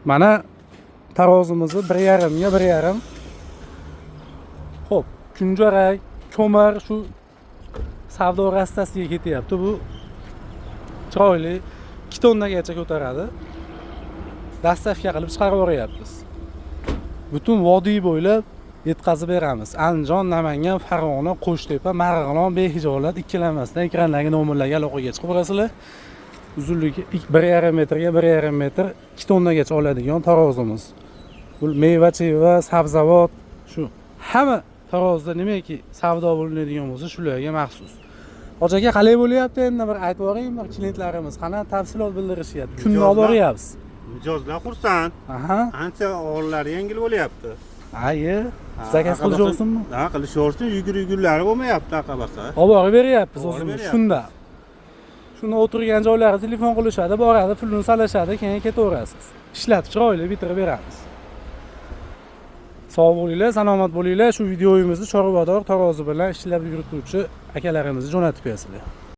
Mana tarozimizni 1,5 ga 1,5. Xo'p, kunjarak, ko'mir shu savdo rastasiga ketyapti. Bu chiroyli 2 tonnagacha ko'taradi. Dastavka qilib chiqarib yuboryapmiz. Butun vodiy bo'ylab yetkazib beramiz. Andijon, Namangan, Farg'ona, Qo'shtepa, Marg'ilon, behijolat ikkilanmasdan ekrandagi nomerlarga aloqaga chiqib turasizlar. Uzunligi 1,5 metrga 1,5 metr 2 tonnagacha oladigan tarozimiz. Bu meva-cheva, sabzavot shu hamma tarozda nimaki savdo bo'linadigan bo'lsa, shularga maxsus. Hoji aka, qalay bo'lyapti endi bir aytib yuboring, klientlarimiz qanaqa tafsilot bildirishyapti. Kunni olib boryapsiz. Mijozlar xursand. Aha. Ancha o'g'illari yengil bo'lyapti. Ayi, zakaz qilishyapsizmi? Ha, qilishyapsiz. Yugurlari bo'lmayapti aqabasa. Olib borib beryapmiz Olib o'zimiz. beryapmiz. Shunda. Shunda o'tirgan joylari telefon qilishadi, boradi, pulni solishadi, keyin ketaverasiz. Ishlatib chiroyli bitirib beramiz. Sog' bo'linglar, salomat bo'linglar. Shu videoyimizni Chorvador tarozi bilan ishlab yurituvchi akalarimizni jo'natib bersizlar.